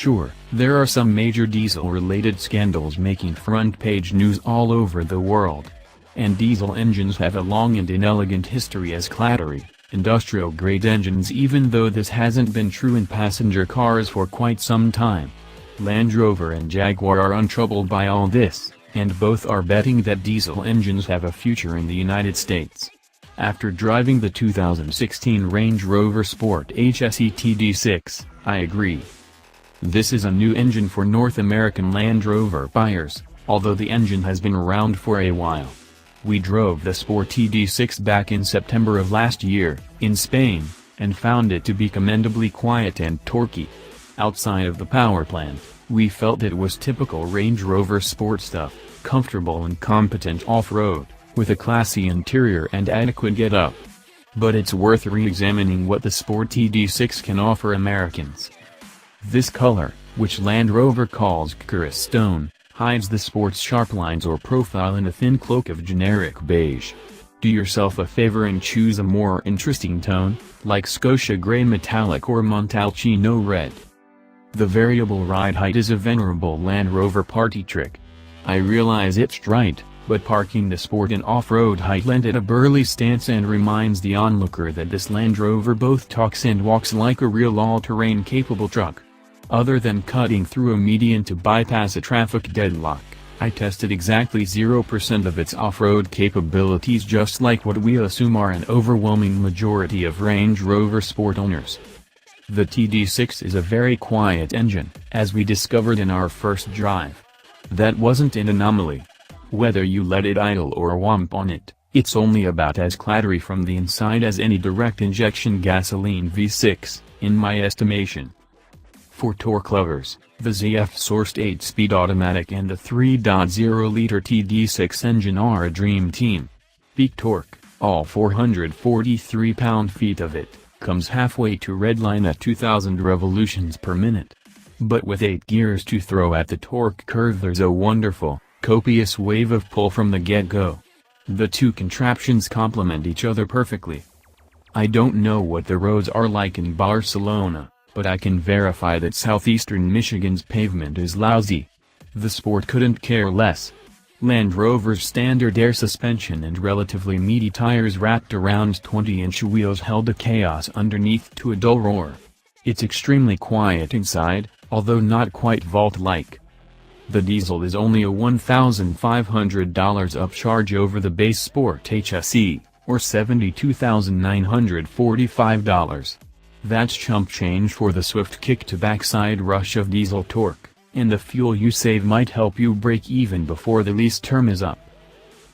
Sure, there are some major diesel-related scandals making front-page news all over the world. And diesel engines have a long and inelegant history as clattery, industrial-grade engines, even though this hasn't been true in passenger cars for quite some time. Land Rover and Jaguar are untroubled by all this, and both are betting that diesel engines have a future in the United States. After driving the 2016 Range Rover Sport HSE Td6, I agree. This is a new engine for North American Land Rover buyers, although the engine has been around for a while. We drove the Sport Td6 back in September of last year, in Spain, and found it to be commendably quiet and torquey. Outside of the power plant, we felt it was typical Range Rover Sport stuff, comfortable and competent off-road, with a classy interior and adequate get-up. But it's worth re-examining what the Sport Td6 can offer Americans. This color, which Land Rover calls Icarus Stone, hides the sport's sharp lines or profile in a thin cloak of generic beige. Do yourself a favor and choose a more interesting tone, like Scotia Gray Metallic or Montalcino Red. The variable ride height is a venerable Land Rover party trick. I realize it's right, but parking the Sport in off-road height lent it a burly stance and reminds the onlooker that this Land Rover both talks and walks like a real all-terrain capable truck. Other than cutting through a median to bypass a traffic deadlock, I tested exactly 0% of its off-road capabilities, just like what we assume are an overwhelming majority of Range Rover Sport owners. The Td6 is a very quiet engine, as we discovered in our first drive. That wasn't an anomaly. Whether you let it idle or whomp on it, it's only about as clattery from the inside as any direct-injection gasoline V6, in my estimation. For torque lovers, the ZF-sourced 8-speed automatic and the 3.0-liter Td6 engine are a dream team. Peak torque, all 443 pound-feet of it, comes halfway to redline at 2000 revolutions per minute. But with 8 gears to throw at the torque curve, there's a wonderful, copious wave of pull from the get-go. The two contraptions complement each other perfectly. I don't know what the roads are like in Barcelona, but I can verify that southeastern Michigan's pavement is lousy. The Sport couldn't care less. Land Rover's standard air suspension and relatively meaty tires wrapped around 20-inch wheels held a chaos underneath to a dull roar. It's extremely quiet inside, although not quite vault-like. The diesel is only a $1,500 upcharge over the base Sport HSE, or $72,945. That's chump change for the swift kick-to-backside rush of diesel torque, and the fuel you save might help you break even before the lease term is up.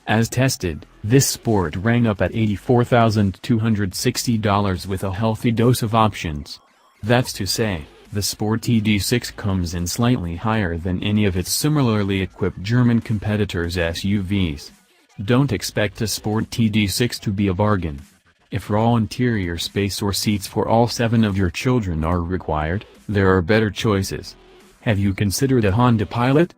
As tested, this Sport rang up at $84,260 with a healthy dose of options. That's to say, the Sport Td6 comes in slightly higher than any of its similarly equipped German competitors' SUVs. Don't expect a Sport Td6 to be a bargain. If raw interior space or seats for all 7 of your children are required, there are better choices. Have you considered a Honda Pilot?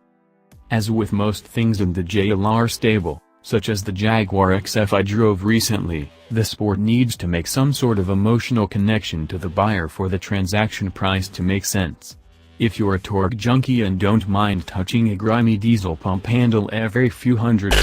As with most things in the JLR stable, such as the Jaguar XF I drove recently, the Sport needs to make some sort of emotional connection to the buyer for the transaction price to make sense. If you're a torque junkie and don't mind touching a grimy diesel pump handle every few hundred